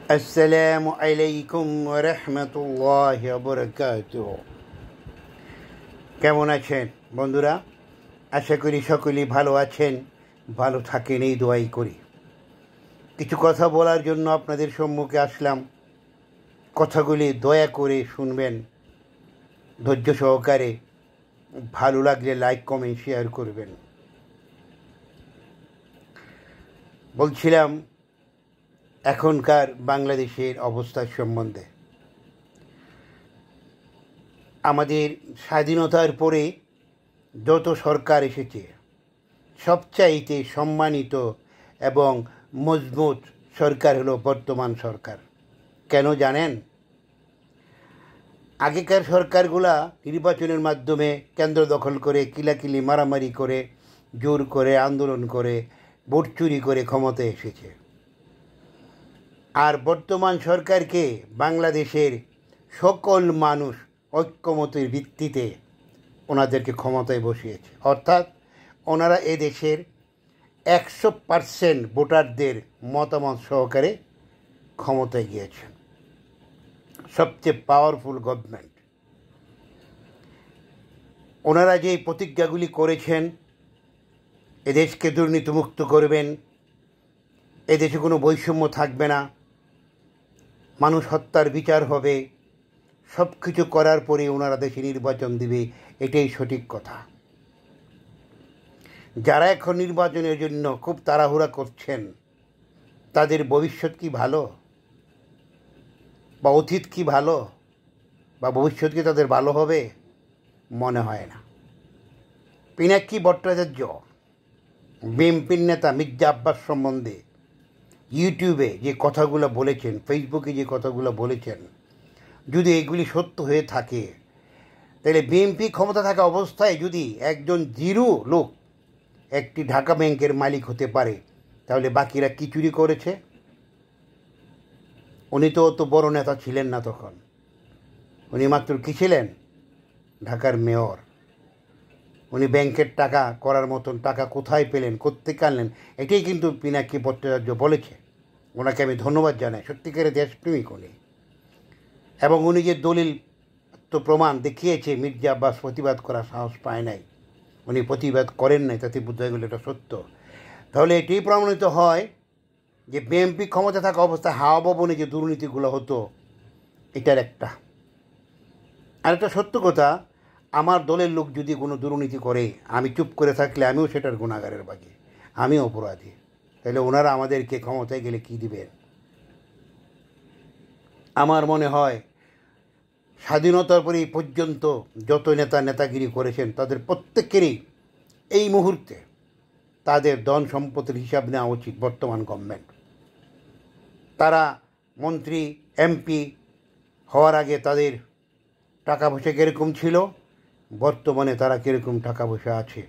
আসসালামু আলাইকুম রহমতুল্লাহ বরকাতুহ। কেমন আছেন বন্ধুরা? আশা করি সকলেই ভালো আছেন, ভালো থাকেন এই দোয়াই করি। কিছু কথা বলার জন্য আপনাদের সম্মুখে আসলাম। কথাগুলি দয়া করে শুনবেন ধৈর্য সহকারে। ভালো লাগলে লাইক কমেন্ট শেয়ার করবেন। বলছিলাম এখনকার বাংলাদেশের অবস্থার সম্বন্ধে। আমাদের স্বাধীনতার পরে যত সরকার এসেছে, সবচাইতে সম্মানিত এবং মজবুত সরকার হলো বর্তমান সরকার। কেন জানেন? আগেকার সরকারগুলা নির্বাচনের মাধ্যমে কেন্দ্র দখল করে, কিলাকিলি মারামারি করে, জোর করে, আন্দোলন করে, ভোট চুরি করে ক্ষমতায় এসেছে। আর বর্তমান সরকারকে বাংলাদেশের সকল মানুষ ঐক্যমতের ভিত্তিতে ওনাদেরকে ক্ষমতায় বসিয়েছে। অর্থাৎ ওনারা এদেশের 100% ভোটারদের মতামত সহকারে ক্ষমতায় গিয়েছেন। সবচেয়ে পাওয়ারফুল গভর্নমেন্ট। ওনারা যে প্রতিজ্ঞাগুলি করেছেন, এদেশকে দুর্নীতিমুক্ত করবেন, এদেশে কোনো বৈষম্য থাকবে না, মানুষ হত্যার বিচার হবে, সব কিছু করার পরে ওনারা দেশে নির্বাচন দিবে, এটাই সঠিক কথা। যারা এখন নির্বাচনের জন্য খুব তাড়াহুড়া করছেন, তাদের ভবিষ্যৎ কি ভালো, বা অতীত কি ভালো, বা ভবিষ্যৎ কি তাদের ভালো হবে? মনে হয় না। পিনাকি ভট্টাচার্য বিএনপির নেতা মির্জা আব্বাস সম্বন্ধে ইউটিউবে যে কথাগুলো বলেছেন, ফেসবুকে যে কথাগুলো বলেছেন, যদি এগুলি সত্য হয়ে থাকে, তাহলে বিএনপি ক্ষমতা থাকা অবস্থায় যদি একজন জিরো লোক একটি ঢাকা ব্যাংকের মালিক হতে পারে, তাহলে বাকিরা কি চুরি করেছে? উনি তো অত বড় নেতা ছিলেন না তখন। উনি মাত্র কী ছিলেন? ঢাকার মেয়র। উনি ব্যাংকের টাকা করার মতন টাকা কোথায় পেলেন, কোত্থেকে আনলেন? এটাই কিন্তু পিনাকি ভট্টাচার্য বলেছে। ওনাকে আমি ধন্যবাদ জানাই। সত্যিকারের দেশপ্রেমিক উনি। এবং উনি যে দলিল তো প্রমাণ দেখিয়েছে, মির্জা আব্বাস প্রতিবাদ করার সাহস পায় নাই, উনি প্রতিবাদ করেন নাই, তাতে বোঝা গেল এটা সত্য। তাহলে এটাই প্রমাণিত হয় যে বিএনপি ক্ষমতা থাকা অবস্থায় হাওয়া ভবনে যে দুর্নীতিগুলো হতো, এটার একটা। আর একটা সত্য কথা, আমার দলের লোক যদি কোনো দুর্নীতি করে, আমি চুপ করে থাকলে আমিও সেটার গুণাগারের ভাগী, আমিও অপরাধী। তাহলে ওনারা আমাদেরকে ক্ষমতায় গেলে কি দিবেন? আমার মনে হয় স্বাধীনতার পরে পর্যন্ত যত নেতাগিরি করেছেন, তাদের প্রত্যেকেরই এই মুহূর্তে তাদের ধন সম্পত্তির হিসাব নেওয়া উচিত বর্তমান গভর্নমেন্ট। তারা মন্ত্রী এমপি হওয়ার আগে তাদের টাকা পয়সা কীরকম ছিল, বর্তমানে তারা কীরকম টাকা পয়সা আছে,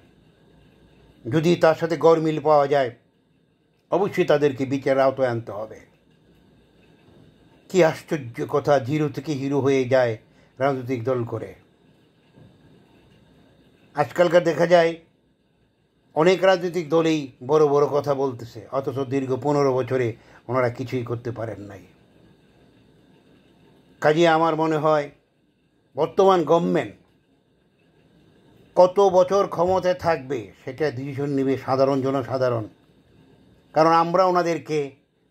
যদি তার সাথে গরমিল পাওয়া যায়, অবশ্যই তাদেরকে বিচারের আওতায় আনতে হবে। কি আশ্চর্য কথা, জিরো থেকে হিরো হয়ে যায় রাজনৈতিক দল করে। আজকালকার দেখা যায় অনেক রাজনৈতিক দলেই বড় বড় কথা বলতেছে, অথচ দীর্ঘ 15 বছরে ওনারা কিছুই করতে পারেন নাই। কাজে আমার মনে হয় বর্তমান গভর্নমেন্ট কত বছর ক্ষমতায় থাকবে সেটা ডিসিশন নেবে সাধারণ জনসাধারণ। কারণ আমরা ওনাদেরকে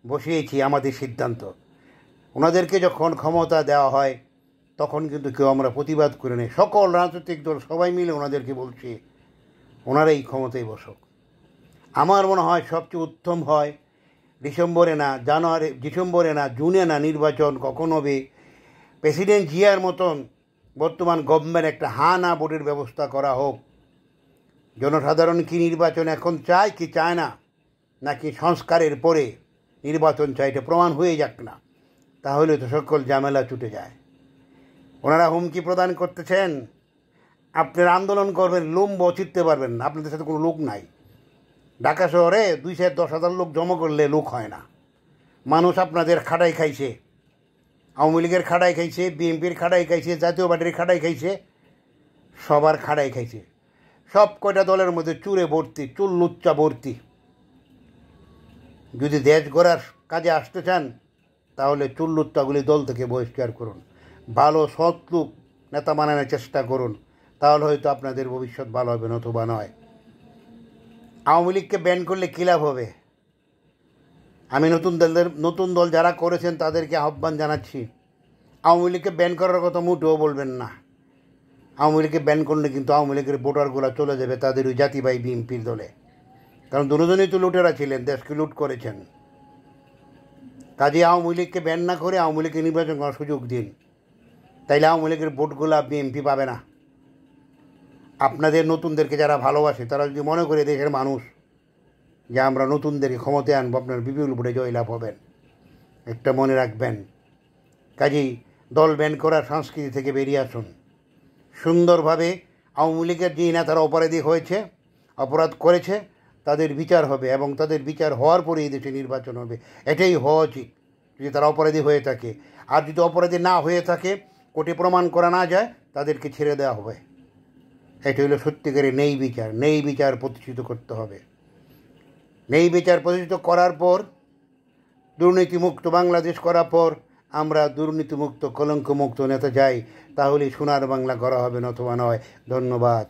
বসিয়েছি, আমাদের সিদ্ধান্ত। ওনাদেরকে যখন ক্ষমতা দেওয়া হয় তখন কিন্তু কেউ আমরা প্রতিবাদ করে নেই। সকল রাজনৈতিক দল সবাই মিলে ওনাদেরকে বলছে ওনারাই ক্ষমতায় বসুক। আমার মনে হয় সবচেয়ে উত্তম হয় ডিসেম্বরে না জুনে না নির্বাচন কখন হবে, প্রেসিডেন্ট জিয়ার মতন বর্তমান গভর্নমেন্ট একটা হ্যাঁ না ভোটের ব্যবস্থা করা হোক। জনসাধারণ কি নির্বাচন এখন চায় কি চায় না, নাকি সংস্কারের পরে নির্বাচন চায়, এটা প্রমাণ হয়ে যাক না, তাহলে তো সকল ঝামেলা ছুটে যায়। ওনারা হুমকি প্রদান করতেছেন, আপনারা আন্দোলন করবেন, লোম চিনতে পারবেন না, আপনাদের সাথে কোনো লোক নাই। ঢাকা শহরে 210,000 লোক জমা করলে লোক হয় না। মানুষ আপনাদের খাটাই খাইছে, আওয়ামী লীগের খাটাই খাইছে, বিএনপির খাটাই খাইছে, জাতীয় পার্টির খাটাই খাইছে, সবার খাটাই খাইছে। সব কয়টা দলের মধ্যে চুরে ভর্তি, চুল লুচ্চা ভর্তি। যদি দেশ গড়ার কাজে আসতে চান, তাহলে চুল্লুত্তাগুলি দল থেকে বহিষ্কার করুন। ভালো সৎ লোক নেতা বানানোর চেষ্টা করুন, তাহলে হয়তো আপনাদের ভবিষ্যৎ ভালো হবে, নতুবা নয়। আওয়ামী লীগকে ব্যান করলে কী লাভ হবে? আমি নতুন দল যারা করেছেন তাদেরকে আহ্বান জানাচ্ছি, আওয়ামী লীগকে ব্যান করার কথা মোটেও বলবেন না। আওয়ামী লীগকে ব্যান করলে কিন্তু আওয়ামী লীগের ভোটারগুলো চলে যাবে তাদের ওই জাতিবাহী বিএনপির দলে, কারণ দুজনেই তো লুটেরা ছিলেন, দেশকে লুট করেছেন। কাজে আওয়ামী লীগকে ব্যান না করে আওয়ামী লীগকে নির্বাচন করার সুযোগ দিন, তাইলে আওয়ামী লীগের ভোটগুলো বিএনপি পাবে না। আপনাদের নতুনদেরকে যারা ভালোবাসে তারা যদি মনে করে দেশের মানুষ যে আমরা নতুনদেরকে ক্ষমতায় আনবো, আপনার বিপুল ভোটে জয়লাভ হবেন, একটা মনে রাখবেন। কাজেই দল ব্যান করার সংস্কৃতি থেকে বেরিয়ে আসুন। সুন্দরভাবে আওয়ামী লীগের যে নেতারা অপরাধ করেছে তাদের বিচার হবে, এবং তাদের বিচার হওয়ার পরে এই দেশে নির্বাচন হবে। এটাই হওয়া উচিত যদি তারা অপরাধী হয়ে থাকে। আর যদি অপরাধী না হয়ে থাকে, কোর্টে প্রমাণ করা না যায়, তাদেরকে ছেড়ে দেওয়া হবে। এটা হলো সত্যিকারের নেই বিচার প্রতিষ্ঠিত করতে হবে। নেই বিচার প্রতিষ্ঠিত করার পর, দুর্নীতিমুক্ত বাংলাদেশ করার পর আমরা দুর্নীতিমুক্ত কলঙ্কমুক্ত নেতা যাই, তাহলে সোনার বাংলা করা হবে, নতুবা নয়। ধন্যবাদ।